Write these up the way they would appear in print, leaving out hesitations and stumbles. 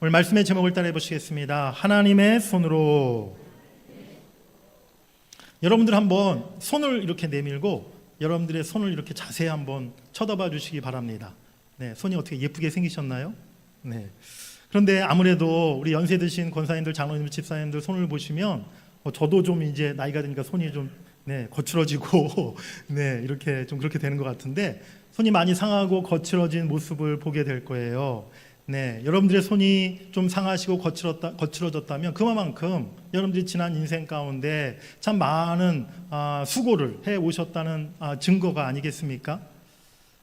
오늘 말씀의 제목을 따라해 보시겠습니다. 하나님의 손으로. 여러분들 한번 손을 이렇게 내밀고 여러분들의 손을 이렇게 자세히 한번 쳐다봐 주시기 바랍니다. 네, 손이 어떻게 예쁘게 생기셨나요? 네. 그런데 아무래도 우리 연세 드신 권사님들, 장로님들, 집사님들 손을 보시면 저도 좀 이제 나이가 드니까 손이 좀 거칠어지고 이렇게 좀 그렇게 되는 것 같은데, 손이 많이 상하고 거칠어진 모습을 보게 될 거예요. 여러분들의 손이 좀 상하시고 거칠어졌다면 그만큼 여러분들이 지난 인생 가운데 참 많은 수고를 해 오셨다는 증거가 아니겠습니까?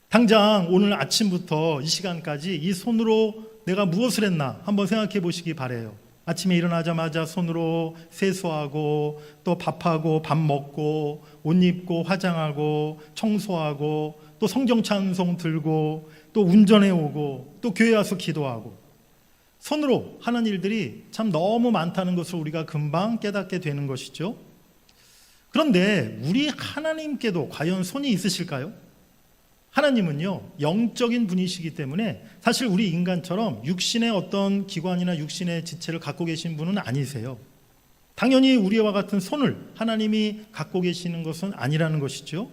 당장 오늘 아침부터 이 시간까지 이 손으로 내가 무엇을 했나 한번 생각해 보시기 바래요. 아침에 일어나자마자 손으로 세수하고 또 밥하고 밥 먹고 옷 입고 화장하고 청소하고 또 성경 찬송 들고 또 운전해 오고 또 교회 와서 기도하고, 손으로 하는 일들이 참 너무 많다는 것을 우리가 금방 깨닫게 되는 것이죠. 그런데 우리 하나님께도 과연 손이 있으실까요? 하나님은요, 영적인 분이시기 때문에 사실 우리 인간처럼 육신의 어떤 기관이나 육신의 지체를 갖고 계신 분은 아니세요. 당연히 우리와 같은 손을 하나님이 갖고 계시는 것은 아니라는 것이죠.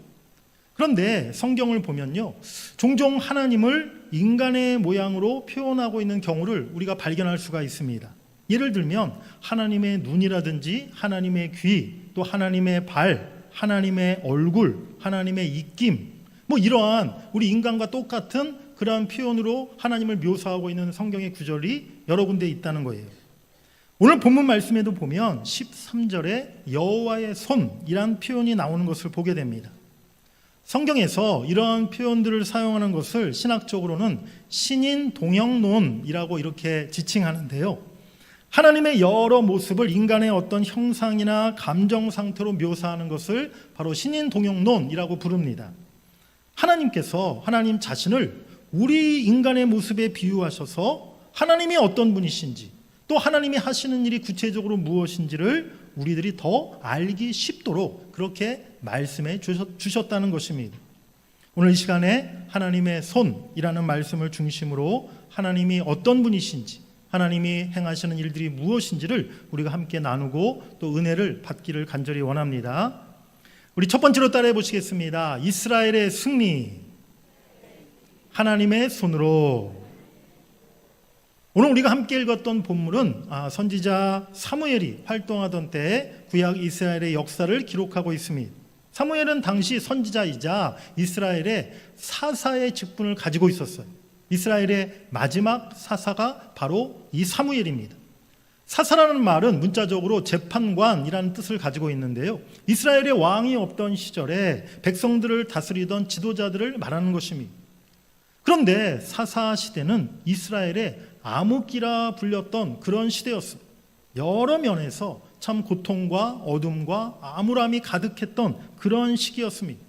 그런데 성경을 보면요, 종종 하나님을 인간의 모양으로 표현하고 있는 경우를 우리가 발견할 수가 있습니다. 예를 들면 하나님의 눈이라든지 하나님의 귀, 또 하나님의 발, 하나님의 얼굴, 하나님의 입김, 이러한 우리 인간과 똑같은 그러한 표현으로 하나님을 묘사하고 있는 성경의 구절이 여러 군데 있다는 거예요. 오늘 본문 말씀에도 보면 13절에 여호와의 손이란 표현이 나오는 것을 보게 됩니다. 성경에서 이러한 표현들을 사용하는 것을 신학적으로는 신인 동형론이라고 이렇게 지칭하는데요, 하나님의 여러 모습을 인간의 어떤 형상이나 감정 상태로 묘사하는 것을 바로 신인 동형론이라고 부릅니다. 하나님께서 하나님 자신을 우리 인간의 모습에 비유하셔서 하나님이 어떤 분이신지, 또 하나님이 하시는 일이 구체적으로 무엇인지를 우리들이 더 알기 쉽도록 그렇게 말씀해 주셨다는 것입니다. 오늘 이 시간에 하나님의 손이라는 말씀을 중심으로 하나님이 어떤 분이신지, 하나님이 행하시는 일들이 무엇인지를 우리가 함께 나누고 또 은혜를 받기를 간절히 원합니다. 우리 첫 번째로 따라해 보시겠습니다. 이스라엘의 승리, 하나님의 손으로. 오늘 우리가 함께 읽었던 본문은 선지자 사무엘이 활동하던 때에 구약 이스라엘의 역사를 기록하고 있습니다. 사무엘은 당시 선지자이자 이스라엘의 사사의 직분을 가지고 있었어요. 이스라엘의 마지막 사사가 바로 이 사무엘입니다. 사사라는 말은 문자적으로 재판관이라는 뜻을 가지고 있는데요, 이스라엘의 왕이 없던 시절에 백성들을 다스리던 지도자들을 말하는 것입니다. 그런데 사사 시대는 이스라엘의 암흑기라 불렸던 그런 시대였어요. 여러 면에서 참 고통과 어둠과 암울함이 가득했던 그런 시기였습니다.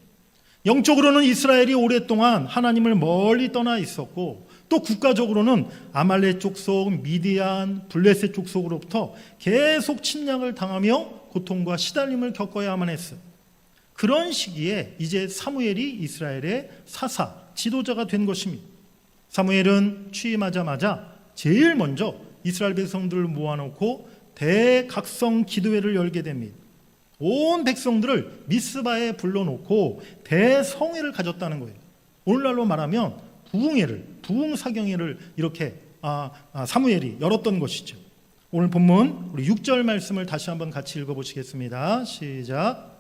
영적으로는 이스라엘이 오랫동안 하나님을 멀리 떠나 있었고, 또 국가적으로는 아말렉 족속, 미디안, 블레셋 족속으로부터 계속 침략을 당하며 고통과 시달림을 겪어야만 했어요. 그런 시기에 이제 사무엘이 이스라엘의 사사, 지도자가 된 것입니다. 사무엘은 취임하자마자 제일 먼저 이스라엘 백성들을 모아놓고 대각성 기도회를 열게 됩니다. 온 백성들을 미스바에 불러놓고 대성회를 가졌다는 거예요. 오늘날로 말하면 부흥사경회를 이렇게 사무엘이 열었던 것이죠. 오늘 본문 우리 6절 말씀을 다시 한번 같이 읽어보시겠습니다. 시작.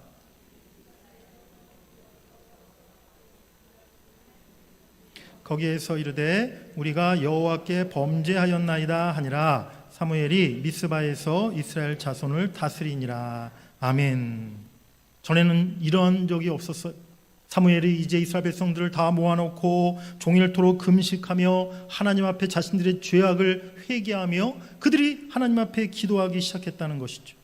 거기에서 이르되 우리가 여호와께 범죄하였나이다 하니라. 사무엘이 미스바에서 이스라엘 자손을 다스리니라. 아멘. 전에는 이런 적이 없었어요. 사무엘이 이제 이스라엘 백성들을 다 모아놓고 종일토록 금식하며 하나님 앞에 자신들의 죄악을 회개하며 그들이 하나님 앞에 기도하기 시작했다는 것이죠.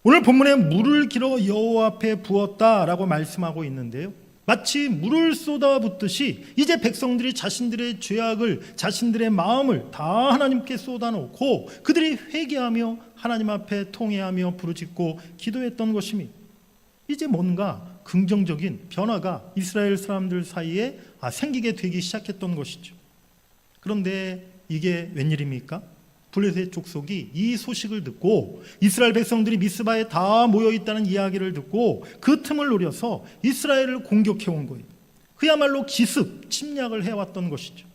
오늘 본문에 물을 길어 여호와 앞에 부었다라고 말씀하고 있는데요, 마치 물을 쏟아붓듯이 이제 백성들이 자신들의 죄악을, 자신들의 마음을 다 하나님께 쏟아놓고 그들이 회개하며 하나님 앞에 통회하며 부르짖고 기도했던 것입니다. 이제 뭔가 긍정적인 변화가 이스라엘 사람들 사이에 생기게 되기 시작했던 것이죠. 그런데 이게 웬일입니까? 블레셋 족속이 이 소식을 듣고 이스라엘 백성들이 미스바에 다 모여 있다는 이야기를 듣고 그 틈을 노려서 이스라엘을 공격해 온 거예요. 그야말로 기습 침략을 해왔던 것이죠.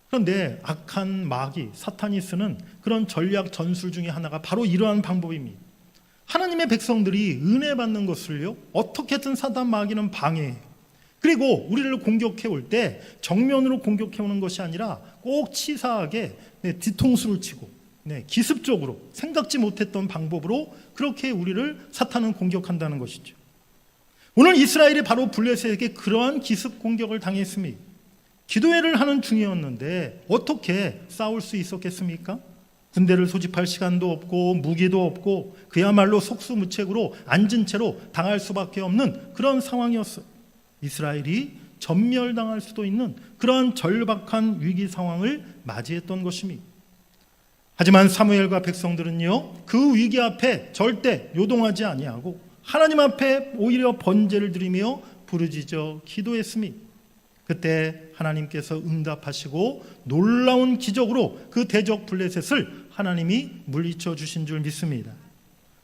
그런데 악한 마귀 사탄이 쓰는 그런 전략 전술 중에 하나가 바로 이러한 방법입니다. 하나님의 백성들이 은혜 받는 것을요, 어떻게든 사탄 마귀는 방해해요. 그리고 우리를 공격해 올 때 정면으로 공격해 오는 것이 아니라 꼭 치사하게 뒤통수를 치고 기습적으로 생각지 못했던 방법으로 그렇게 우리를 사탄은 공격한다는 것이죠. 오늘 이스라엘이 바로 블레셋에게 그러한 기습 공격을 당했습니다. 기도회를 하는 중이었는데 어떻게 싸울 수 있었겠습니까? 군대를 소집할 시간도 없고 무기도 없고 그야말로 속수무책으로 앉은 채로 당할 수밖에 없는 그런 상황이었어요. 이스라엘이 전멸당할 수도 있는 그러한 절박한 위기 상황을 맞이했던 것입니다. 하지만 사무엘과 백성들은요, 그 위기 앞에 절대 요동하지 아니하고 하나님 앞에 오히려 번제를 드리며 부르짖어 기도했습니다. 그때 하나님께서 응답하시고 놀라운 기적으로 그 대적 블레셋을 하나님이 물리쳐 주신 줄 믿습니다.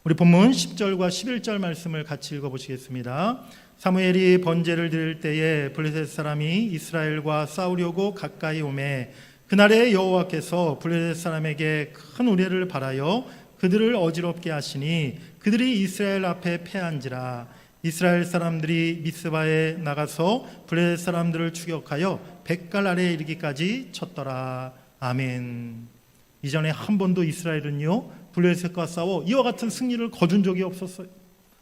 우리 본문 10절과 11절 말씀을 같이 읽어보시겠습니다. 사무엘이 번제를 드릴 때에 블레셋 사람이 이스라엘과 싸우려고 가까이 오매 그날에 여호와께서 블레셋 사람에게 큰 우레를 발하여 그들을 어지럽게 하시니 그들이 이스라엘 앞에 패한지라. 이스라엘 사람들이 미스바에 나가서 블레셋 사람들을 추격하여 벳갈 아래에 이르기까지 쳤더라. 아멘. 이전에 한 번도 이스라엘은요, 블레셋과 싸워 이와 같은 승리를 거둔 적이 없었어요.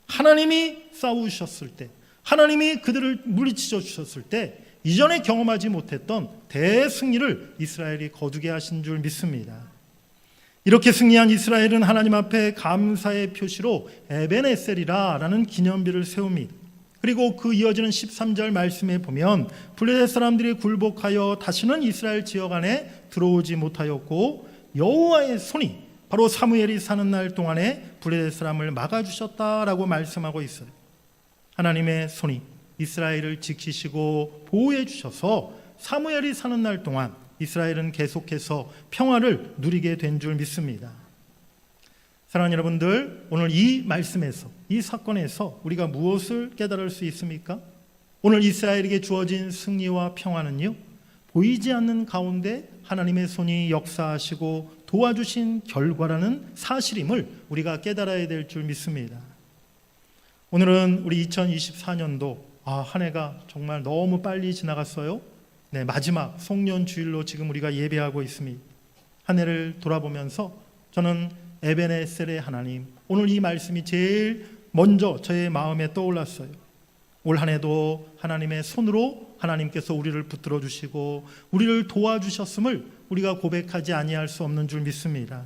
하나님이 싸우셨을 때, 하나님이 그들을 물리쳐 주셨을 때 이전에 경험하지 못했던 대승리를 이스라엘이 거두게 하신 줄 믿습니다. 이렇게 승리한 이스라엘은 하나님 앞에 감사의 표시로 에벤에셀이라 라는 기념비를 세웁니다. 그리고 그 이어지는 13절 말씀에 보면 블레셋 사람들이 굴복하여 다시는 이스라엘 지역 안에 들어오지 못하였고 여호와의 손이 바로 사무엘이 사는 날 동안에 블레셋 사람을 막아주셨다라고 말씀하고 있어요. 하나님의 손이 이스라엘을 지키시고 보호해 주셔서 사무엘이 사는 날 동안 이스라엘은 계속해서 평화를 누리게 된 줄 믿습니다. 사랑하는 여러분들, 오늘 이 말씀에서, 이 사건에서 우리가 무엇을 깨달을 수 있습니까? 오늘 이스라엘에게 주어진 승리와 평화는요, 보이지 않는 가운데 하나님의 손이 역사하시고 도와주신 결과라는 사실임을 우리가 깨달아야 될 줄 믿습니다. 오늘은 우리 2024년도 한 해가 정말 너무 빨리 지나갔어요. 마지막 송년 주일로 지금 우리가 예배하고 있습니다. 한 해를 돌아보면서 저는 에벤에셀의 하나님, 오늘 이 말씀이 제일 먼저 저의 마음에 떠올랐어요. 올 한 해도 하나님의 손으로 하나님께서 우리를 붙들어 주시고 우리를 도와주셨음을 우리가 고백하지 아니할 수 없는 줄 믿습니다.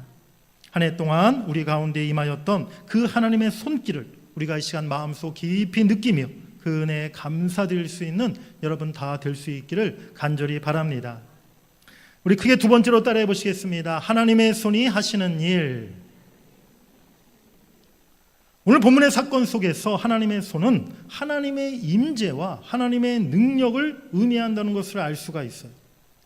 한 해 동안 우리 가운데 임하였던 그 하나님의 손길을 우리가 이 시간 마음속 깊이 느끼며 그 은혜에 감사드릴 수 있는 여러분 다 될 수 있기를 간절히 바랍니다. 우리 크게 두 번째로 따라해 보시겠습니다. 하나님의 손이 하시는 일. 오늘 본문의 사건 속에서 하나님의 손은 하나님의 임재와 하나님의 능력을 의미한다는 것을 알 수가 있어요.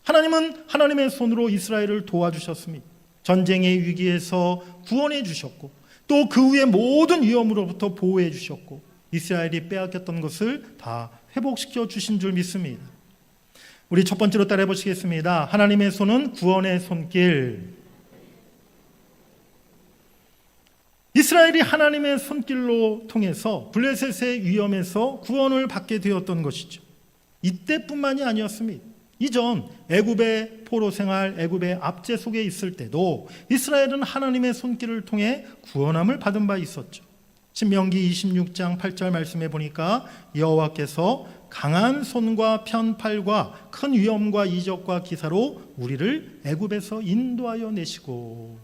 하나님은 하나님의 손으로 이스라엘을 도와주셨습니다. 전쟁의 위기에서 구원해 주셨고 또 그 후에 모든 위험으로부터 보호해 주셨고 이스라엘이 빼앗겼던 것을 다 회복시켜 주신 줄 믿습니다. 우리 첫 번째로 따라해 보시겠습니다. 하나님의 손은 구원의 손길. 이스라엘이 하나님의 손길로 통해서 블레셋의 위험에서 구원을 받게 되었던 것이죠. 이때뿐만이 아니었습니다. 이전 애굽의 포로 생활, 애굽의 압제 속에 있을 때도 이스라엘은 하나님의 손길을 통해 구원함을 받은 바 있었죠. 신명기 26장 8절 말씀에 보니까 여호와께서 강한 손과 편팔과 큰 위험과 이적과 기사로 우리를 애굽에서 인도하여 내시고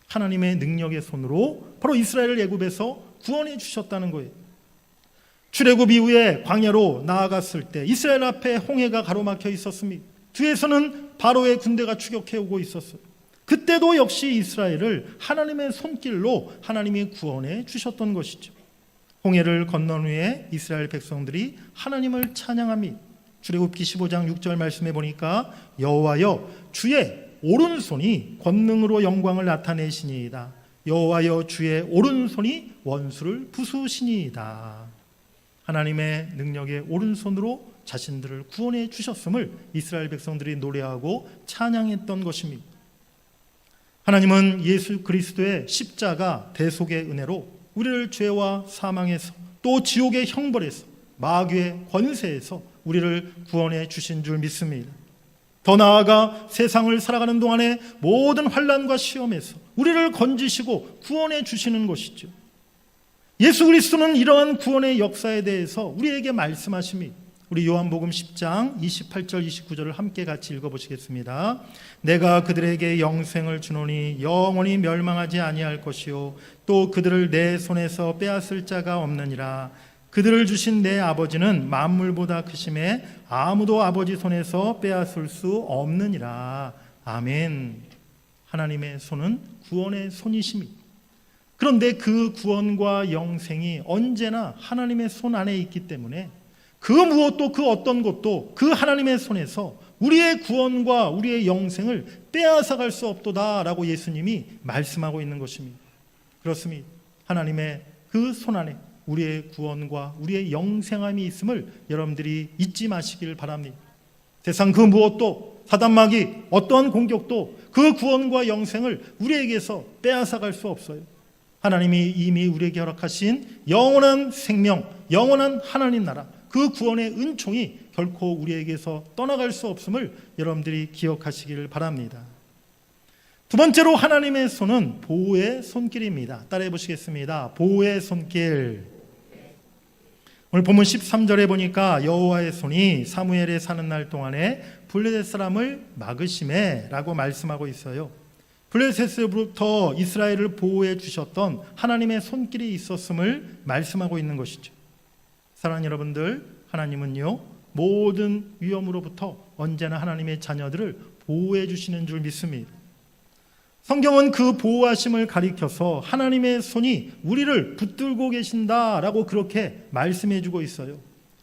하나님의 능력의 손으로 바로 이스라엘을 애굽에서 구원해 주셨다는 거예요. 출애굽 이후에 광야로 나아갔을 때 이스라엘 앞에 홍해가 가로막혀 있었습니다. 뒤에서는 바로의 군대가 추격해 오고 있었어요. 그때도 역시 이스라엘을 하나님의 손길로 하나님이 구원해 주셨던 것이죠. 홍해를 건넌 후에 이스라엘 백성들이 하나님을 찬양합니다. 출애굽기 15장 6절 말씀에 보니까 여호와여 주의 오른손이 권능으로 영광을 나타내시니이다. 여호와여 주의 오른손이 원수를 부수시니이다. 하나님의 능력의 오른손으로 자신들을 구원해 주셨음을 이스라엘 백성들이 노래하고 찬양했던 것입니다. 하나님은 예수 그리스도의 십자가 대속의 은혜로 우리를 죄와 사망에서 또 지옥의 형벌에서 마귀의 권세에서 우리를 구원해 주신 줄 믿습니다. 더 나아가 세상을 살아가는 동안에 모든 환난과 시험에서 우리를 건지시고 구원해 주시는 것이죠. 예수 그리스도는 이러한 구원의 역사에 대해서 우리에게 말씀하심이, 우리 요한복음 10장 28절 29절을 함께 같이 읽어보시겠습니다. 내가 그들에게 영생을 주노니 영원히 멸망하지 아니할 것이요 또 그들을 내 손에서 빼앗을 자가 없느니라. 그들을 주신 내 아버지는 만물보다 크심에 아무도 아버지 손에서 빼앗을 수 없느니라. 아멘. 하나님의 손은 구원의 손이십니다. 그런데 그 구원과 영생이 언제나 하나님의 손 안에 있기 때문에 그 무엇도 그 어떤 것도 그 하나님의 손에서 우리의 구원과 우리의 영생을 빼앗아갈 수 없도다라고 예수님이 말씀하고 있는 것입니다. 그렇습니다. 하나님의 그 손 안에 우리의 구원과 우리의 영생함이 있음을 여러분들이 잊지 마시길 바랍니다. 세상 그 무엇도, 사단마귀 어떠한 공격도 그 구원과 영생을 우리에게서 빼앗아갈 수 없어요. 하나님이 이미 우리에게 허락하신 영원한 생명, 영원한 하나님 나라, 그 구원의 은총이 결코 우리에게서 떠나갈 수 없음을 여러분들이 기억하시길 바랍니다. 두 번째로 하나님의 손은 보호의 손길입니다. 따라해 보시겠습니다. 보호의 손길. 오늘 본문 13절에 보니까 여호와의 손이 사무엘에 사는 날 동안에 블레셋 사람을 막으심에 라고 말씀하고 있어요. 블레셋으로부터 이스라엘을 보호해 주셨던 하나님의 손길이 있었음을 말씀하고 있는 것이죠. 사랑하는 여러분들, 하나님은요 모든 위험으로부터 언제나 하나님의 자녀들을 보호해 주시는 줄 믿습니다. 성경은 그 보호하심을 가리켜서 하나님의 손이 우리를 붙들고 계신다라고 그렇게 말씀해 주고 있어요.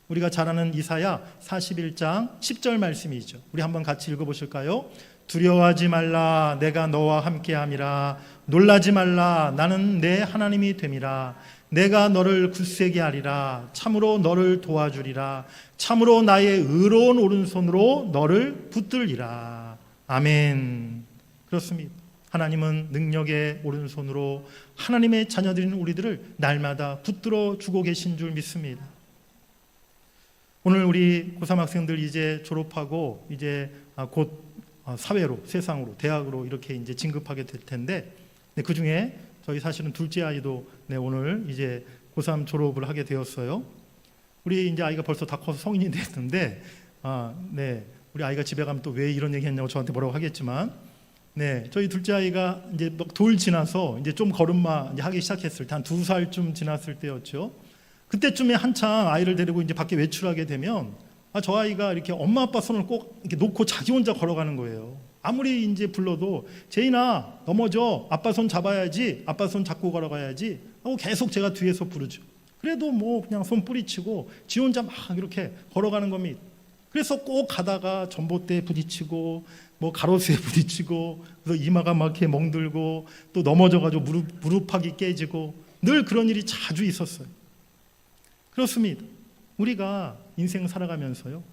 우리가 잘 아는 이사야 41장 10절 말씀이죠. 우리 한번 같이 읽어보실까요? 두려워하지 말라, 내가 너와 함께함이라. 놀라지 말라, 나는 내 하나님이 됨이라. 내가 너를 굳세게 하리라. 참으로 너를 도와주리라. 참으로 나의 의로운 오른손으로 너를 붙들리라. 아멘. 그렇습니다. 하나님은 능력의 오른손으로 하나님의 자녀들인 우리들을 날마다 붙들어 주고 계신 줄 믿습니다. 오늘 우리 고3 학생들 이제 졸업하고 이제 곧 사회로, 세상으로, 대학으로 이렇게 이제 진급하게 될 텐데, 그 중에 저희 사실은 둘째 아이도 오늘 이제 고3 졸업을 하게 되었어요. 우리 이제 아이가 벌써 다 커서 성인이 됐는데, 우리 아이가 집에 가면 또 왜 이런 얘기 했냐고 저한테 뭐라고 하겠지만, 저희 둘째 아이가 이제 돌 지나서 이제 좀 걸음마 이제 하기 시작했을 때 한 2살쯤 지났을 때였죠. 그때쯤에 한창 아이를 데리고 이제 밖에 외출하게 되면 저 아이가 이렇게 엄마 아빠 손을 꼭 이렇게 놓고 자기 혼자 걸어가는 거예요. 아무리 이제 불러도 제인아 넘어져, 아빠 손 잡아야지, 아빠 손 잡고 걸어가야지 하고 계속 제가 뒤에서 부르죠. 그래도 뭐 그냥 손 뿌리치고 지 혼자 막 이렇게 걸어가는 겁니다. 그래서 꼭 가다가 전봇대에 부딪히고 뭐 가로수에 부딪히고 그래서 이마가 막 이렇게 멍들고 또 넘어져가지고 무릎팍이 깨지고 늘 그런 일이 자주 있었어요. 그렇습니다. 우리가 인생 살아가면서요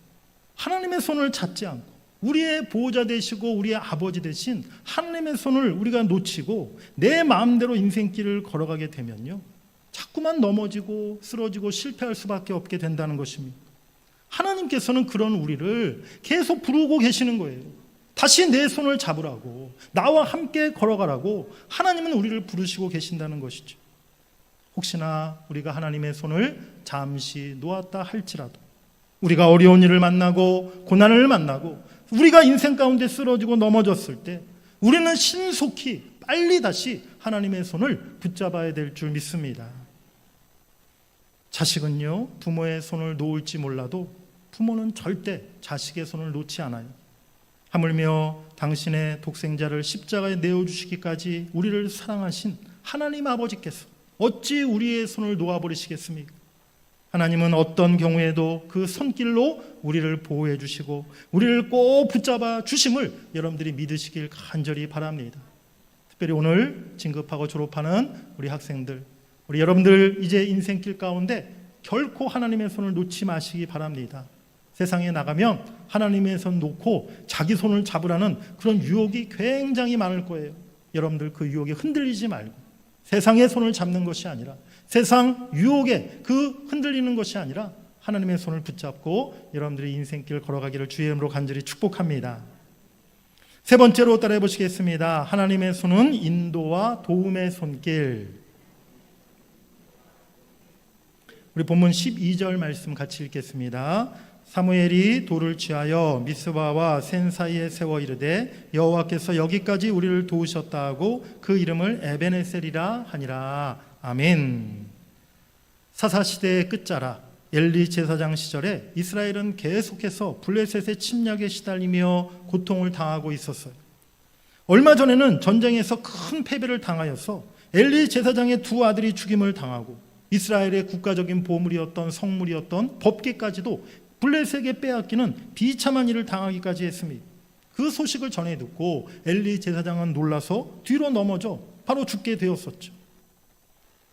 하나님의 손을 잡지 않고 우리의 보호자 되시고 우리의 아버지 되신 하나님의 손을 우리가 놓치고 내 마음대로 인생길을 걸어가게 되면요 자꾸만 넘어지고 쓰러지고 실패할 수밖에 없게 된다는 것입니다. 하나님께서는 그런 우리를 계속 부르고 계시는 거예요. 다시 내 손을 잡으라고, 나와 함께 걸어가라고 하나님은 우리를 부르시고 계신다는 것이죠. 혹시나 우리가 하나님의 손을 잠시 놓았다 할지라도 우리가 어려운 일을 만나고 고난을 만나고 우리가 인생 가운데 쓰러지고 넘어졌을 때 우리는 신속히 빨리 다시 하나님의 손을 붙잡아야 될 줄 믿습니다. 자식은요 부모의 손을 놓을지 몰라도 부모는 절대 자식의 손을 놓지 않아요. 하물며 당신의 독생자를 십자가에 내어주시기까지 우리를 사랑하신 하나님 아버지께서 어찌 우리의 손을 놓아버리시겠습니까? 하나님은 어떤 경우에도 그 손길로 우리를 보호해 주시고 우리를 꼭 붙잡아 주심을 여러분들이 믿으시길 간절히 바랍니다. 특별히 오늘 진급하고 졸업하는 우리 학생들, 우리 여러분들 이제 인생길 가운데 결코 하나님의 손을 놓지 마시기 바랍니다. 세상에 나가면 하나님의 손 놓고 자기 손을 잡으라는 그런 유혹이 굉장히 많을 거예요. 여러분들 그 유혹에 흔들리지 말고 세상의 손을 잡는 것이 아니라 세상 유혹에 그 흔들리는 것이 아니라 하나님의 손을 붙잡고 여러분들이 인생길 걸어가기를 주의 이름으로 간절히 축복합니다. 세 번째로 따라해 보시겠습니다. 하나님의 손은 인도와 도움의 손길. 우리 본문 12절 말씀 같이 읽겠습니다. 사무엘이 돌을 취하여 미스바와 센 사이에 세워 이르되 여호와께서 여기까지 우리를 도우셨다 하고 그 이름을 에베네셀이라 하니라. 아멘. 사사시대의 끝자락 엘리 제사장 시절에 이스라엘은 계속해서 블레셋의 침략에 시달리며 고통을 당하고 있었어요. 얼마 전에는 전쟁에서 큰 패배를 당하여서 엘리 제사장의 두 아들이 죽임을 당하고 이스라엘의 국가적인 보물이었던 성물이었던 법궤까지도 블레셋에게 빼앗기는 비참한 일을 당하기까지 했습니다. 그 소식을 전해 듣고 엘리 제사장은 놀라서 뒤로 넘어져 바로 죽게 되었었죠.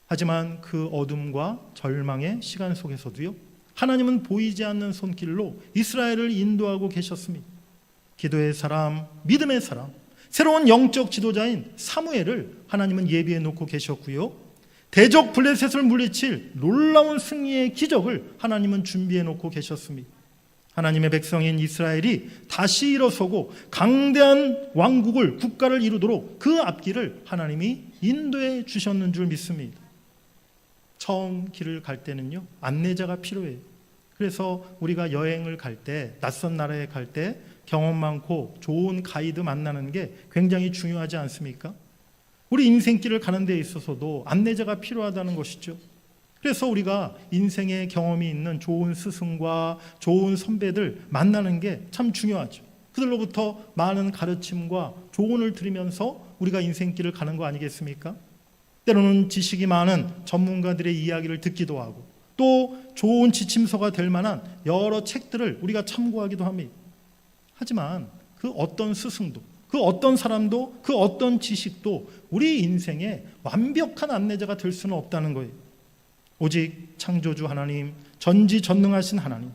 하지만 그 어둠과 절망의 시간 속에서도요, 하나님은 보이지 않는 손길로 이스라엘을 인도하고 계셨습니다. 기도의 사람, 믿음의 사람, 새로운 영적 지도자인 사무엘을 하나님은 예비해 놓고 계셨고요, 대적 블레셋을 물리칠 놀라운 승리의 기적을 하나님은 준비해 놓고 계셨습니다. 하나님의 백성인 이스라엘이 다시 일어서고 강대한 왕국을, 국가를 이루도록 그 앞길을 하나님이 인도해 주셨는 줄 믿습니다. 처음 길을 갈 때는요, 안내자가 필요해요. 그래서 우리가 여행을 갈 때, 낯선 나라에 갈 때 경험 많고 좋은 가이드 만나는 게 굉장히 중요하지 않습니까? 우리 인생길을 가는 데 있어서도 안내자가 필요하다는 것이죠. 그래서 우리가 인생의 경험이 있는 좋은 스승과 좋은 선배들 만나는 게 참 중요하죠. 그들로부터 많은 가르침과 조언을 들으면서 우리가 인생길을 가는 거 아니겠습니까? 때로는 지식이 많은 전문가들의 이야기를 듣기도 하고 또 좋은 지침서가 될 만한 여러 책들을 우리가 참고하기도 합니다. 하지만 그 어떤 스승도, 그 어떤 사람도, 그 어떤 지식도 우리 인생의 완벽한 안내자가 될 수는 없다는 거예요. 오직 창조주 하나님, 전지전능하신 하나님,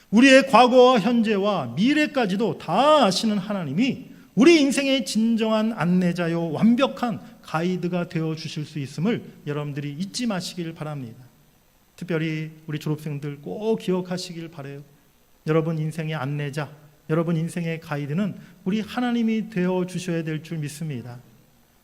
우리의 과거와 현재와 미래까지도 다 아시는 하나님이 우리 인생의 진정한 안내자요 완벽한 가이드가 되어 주실 수 있음을 여러분들이 잊지 마시길 바랍니다. 특별히 우리 졸업생들 꼭 기억하시길 바라요. 여러분 인생의 안내자, 여러분 인생의 가이드는 우리 하나님이 되어 주셔야 될 줄 믿습니다.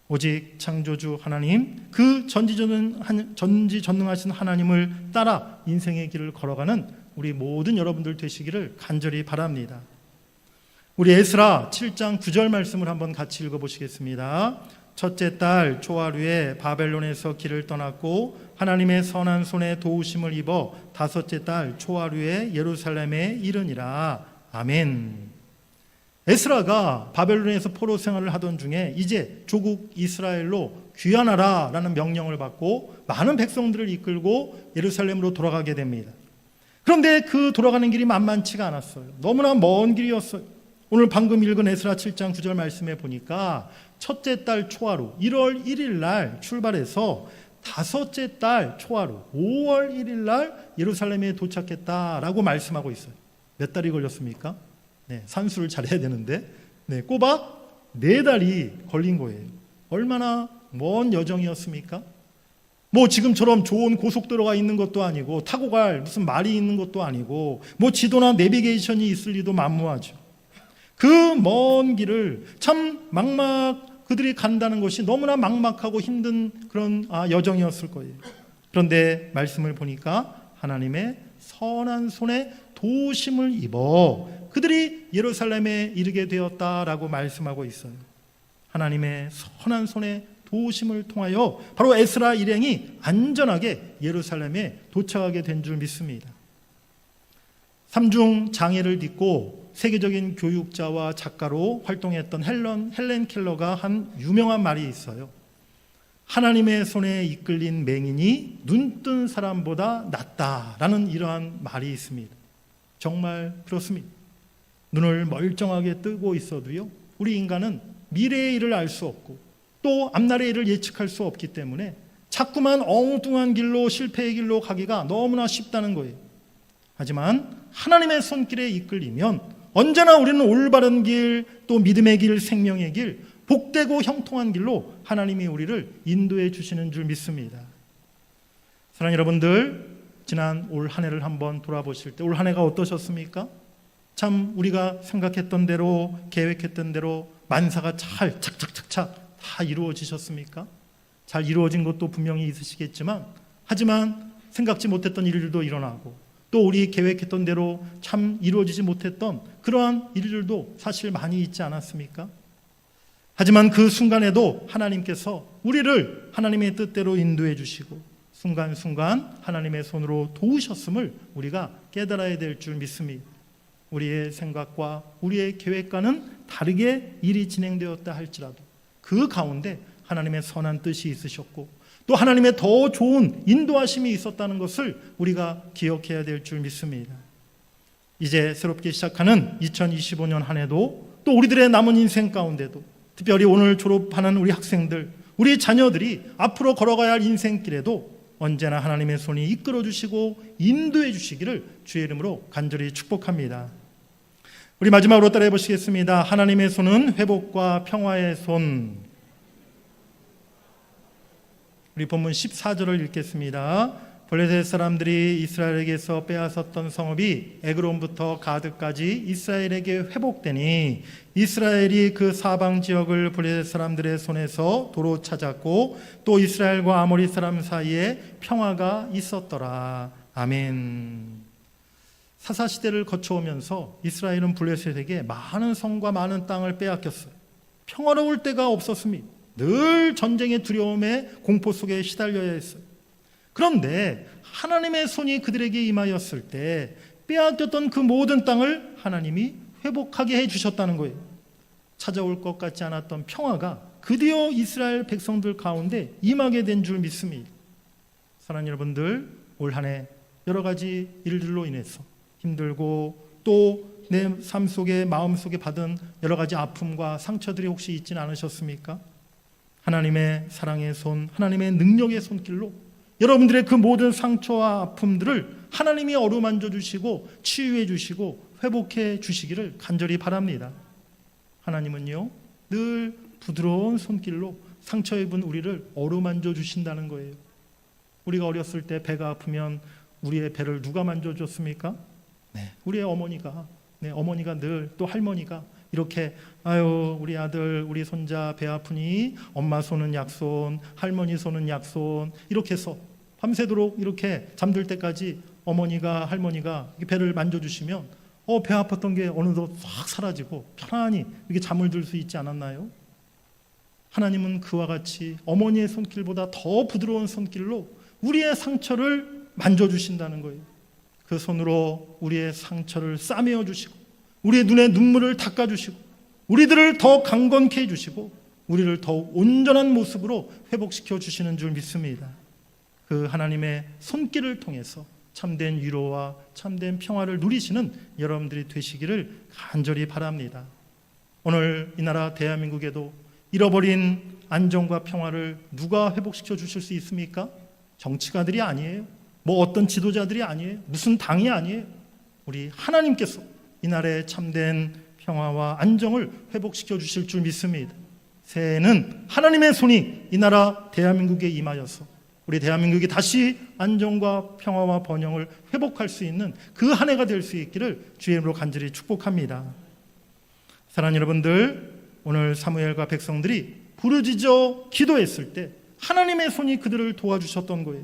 오직 창조주 하나님, 그 전지전능하신 하나님을 따라 인생의 길을 걸어가는 우리 모든 여러분들 되시기를 간절히 바랍니다. 우리 에스라 7장 9절 말씀을 한번 같이 읽어보시겠습니다. 첫째 달 초하루에 바벨론에서 길을 떠났고 하나님의 선한 손에 도우심을 입어 다섯째 달 초하루에 예루살렘에 이르니라. 아멘. 에스라가 바벨론에서 포로 생활을 하던 중에 이제 조국 이스라엘로 귀환하라라는 명령을 받고 많은 백성들을 이끌고 예루살렘으로 돌아가게 됩니다. 그런데 그 돌아가는 길이 만만치가 않았어요. 너무나 먼 길이었어요. 오늘 방금 읽은 에스라 7장 9절 말씀에 보니까 첫째 달 초하루 1월 1일 날 출발해서 다섯째 달 초하루 5월 1일 날 예루살렘에 도착했다라고 말씀하고 있어요. 몇 달이 걸렸습니까? 네, 산수를 잘해야 되는데 꼬박 4달이 걸린 거예요. 얼마나 먼 여정이었습니까? 뭐 지금처럼 좋은 고속도로가 있는 것도 아니고 타고 갈 무슨 말이 있는 것도 아니고 뭐 지도나 내비게이션이 있을 리도 만무하죠. 그 먼 길을 참 그들이 간다는 것이 너무나 막막하고 힘든 그런 여정이었을 거예요. 그런데 말씀을 보니까 하나님의 선한 손에 도우심을 입어 그들이 예루살렘에 이르게 되었다라고 말씀하고 있어요. 하나님의 선한 손에 도우심을 통하여 바로 에스라 일행이 안전하게 예루살렘에 도착하게 된 줄 믿습니다. 삼중 장애를 딛고 세계적인 교육자와 작가로 활동했던 헬렌 켈러가 한 유명한 말이 있어요. 하나님의 손에 이끌린 맹인이 눈뜬 사람보다 낫다라는 이러한 말이 있습니다. 정말 그렇습니다. 눈을 멀쩡하게 뜨고 있어도요, 우리 인간은 미래의 일을 알 수 없고 또 앞날의 일을 예측할 수 없기 때문에 자꾸만 엉뚱한 길로, 실패의 길로 가기가 너무나 쉽다는 거예요. 하지만 하나님의 손길에 이끌리면 언제나 우리는 올바른 길, 또 믿음의 길, 생명의 길, 복되고 형통한 길로 하나님이 우리를 인도해 주시는 줄 믿습니다. 사랑하는 여러분들, 지난 올 한 해를 한번 돌아보실 때 올 한 해가 어떠셨습니까? 참 우리가 생각했던 대로, 계획했던 대로 만사가 잘 착착착착 다 이루어지셨습니까? 잘 이루어진 것도 분명히 있으시겠지만, 하지만 생각지 못했던 일들도 일어나고 또 우리 계획했던 대로 참 이루어지지 못했던 그러한 일들도 사실 많이 있지 않았습니까? 하지만 그 순간에도 하나님께서 우리를 하나님의 뜻대로 인도해 주시고 순간순간 하나님의 손으로 도우셨음을 우리가 깨달아야 될 줄 믿습니다. 우리의 생각과 우리의 계획과는 다르게 일이 진행되었다 할지라도 그 가운데 하나님의 선한 뜻이 있으셨고 또 하나님의 더 좋은 인도하심이 있었다는 것을 우리가 기억해야 될 줄 믿습니다. 이제 새롭게 시작하는 2025년 한 해도 또 우리들의 남은 인생 가운데도 특별히 오늘 졸업하는 우리 학생들, 우리 자녀들이 앞으로 걸어가야 할 인생길에도 언제나 하나님의 손이 이끌어 주시고 인도해 주시기를 주의 이름으로 간절히 축복합니다. 우리 마지막으로 따라해 보시겠습니다. 하나님의 손은 회복과 평화의 손. 우리 본문 14절을 읽겠습니다. 블레셋 사람들이 이스라엘에게서 빼앗았던 성읍이 에그론부터 가드까지 이스라엘에게 회복되니 이스라엘이 그 사방 지역을 블레셋 사람들의 손에서 도로 찾았고 또 이스라엘과 아모리 사람 사이에 평화가 있었더라. 아멘. 사사시대를 거쳐오면서 이스라엘은 블레셋에게 많은 성과 많은 땅을 빼앗겼어요. 평화로울 때가 없었습니다. 늘 전쟁의 두려움에 공포 속에 시달려야 했어요. 그런데 하나님의 손이 그들에게 임하였을 때 빼앗겼던 그 모든 땅을 하나님이 회복하게 해주셨다는 거예요. 찾아올 것 같지 않았던 평화가 드디어 이스라엘 백성들 가운데 임하게 된 줄 믿습니다. 사랑하는 여러분들, 올 한 해 여러 가지 일들로 인해서 힘들고 또 내 삶 속에 마음 속에 받은 여러 가지 아픔과 상처들이 혹시 있지는 않으셨습니까? 하나님의 사랑의 손, 하나님의 능력의 손길로 여러분들의 그 모든 상처와 아픔들을 하나님이 어루만져 주시고 치유해 주시고 회복해 주시기를 간절히 바랍니다. 하나님은요, 늘 부드러운 손길로 상처 입은 우리를 어루만져 주신다는 거예요. 우리가 어렸을 때 배가 아프면 우리의 배를 누가 만져줬습니까? 네, 우리의 어머니가. 네, 어머니가 늘 또 할머니가 이렇게 아유 우리 아들 우리 손자 배 아프니 엄마 손은 약손, 할머니 손은 약손 이렇게 해서 밤새도록 이렇게 잠들 때까지 어머니가 할머니가 배를 만져주시면 배 아팠던 게 어느덧 싹 사라지고 편안히 이렇게 잠을 들 수 있지 않았나요? 하나님은 그와 같이 어머니의 손길보다 더 부드러운 손길로 우리의 상처를 만져주신다는 거예요. 그 손으로 우리의 상처를 싸매어 주시고 우리의 눈에 눈물을 닦아주시고 우리들을 더 강건케 해주시고 우리를 더욱 온전한 모습으로 회복시켜 주시는 줄 믿습니다. 그 하나님의 손길을 통해서 참된 위로와 참된 평화를 누리시는 여러분들이 되시기를 간절히 바랍니다. 오늘 이 나라 대한민국에도 잃어버린 안정과 평화를 누가 회복시켜 주실 수 있습니까? 정치가들이 아니에요. 뭐 어떤 지도자들이 아니에요. 무슨 당이 아니에요. 우리 하나님께서 이 나라의 참된 평화와 안정을 회복시켜 주실 줄 믿습니다. 새해에는 하나님의 손이 이 나라 대한민국에 임하여서 우리 대한민국이 다시 안정과 평화와 번영을 회복할 수 있는 그 한 해가 될 수 있기를 주의 이름으로 간절히 축복합니다. 사랑하는 여러분들, 오늘 사무엘과 백성들이 부르짖어 기도했을 때 하나님의 손이 그들을 도와주셨던 거예요.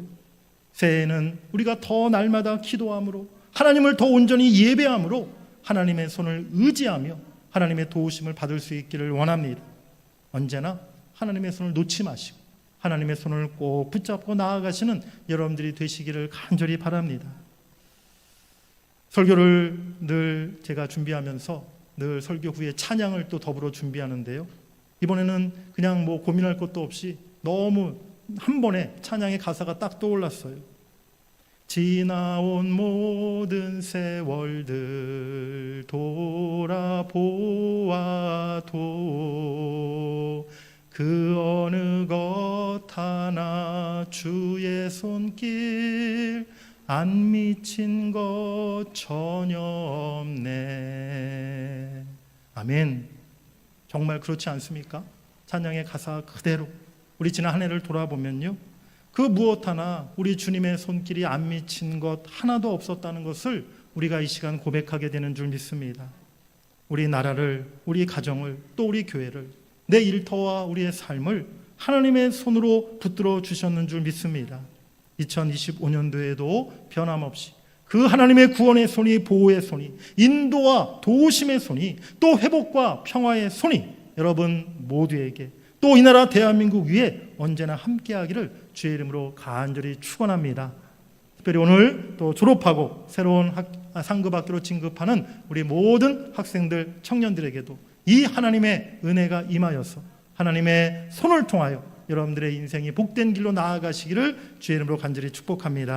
새해에는 우리가 더 날마다 기도함으로 하나님을 더 온전히 예배함으로 하나님의 손을 의지하며 하나님의 도우심을 받을 수 있기를 원합니다. 언제나 하나님의 손을 놓지 마시고 하나님의 손을 꼭 붙잡고 나아가시는 여러분들이 되시기를 간절히 바랍니다. 설교를 늘 제가 준비하면서 늘 설교 후에 찬양을 또 더불어 준비하는데요. 이번에는 그냥 뭐 고민할 것도 없이 너무 한 번에 찬양의 가사가 딱 떠올랐어요. 지나온 모든 세월들 돌아보아도 그 어느 것 하나 주의 손길 안 미친 것 전혀 없네. 아멘. 정말 그렇지 않습니까? 찬양의 가사 그대로 우리 지난 한 해를 돌아보면요, 그 무엇 하나 우리 주님의 손길이 안 미친 것 하나도 없었다는 것을 우리가 이 시간 고백하게 되는 줄 믿습니다. 우리 나라를, 우리 가정을, 또 우리 교회를, 내 일터와 우리의 삶을 하나님의 손으로 붙들어 주셨는 줄 믿습니다. 2025년도에도 변함없이 그 하나님의 구원의 손이, 보호의 손이, 인도와 도우심의 손이, 또 회복과 평화의 손이 여러분 모두에게, 또 이 나라 대한민국 위에 언제나 함께하기를 주의 이름으로 간절히 축원합니다. 특별히 오늘 또 졸업하고 새로운 상급 학교로 진급하는 우리 모든 학생들, 청년들에게도 이 하나님의 은혜가 임하여서 하나님의 손을 통하여 여러분들의 인생이 복된 길로 나아가시기를 주의 이름으로 간절히 축복합니다.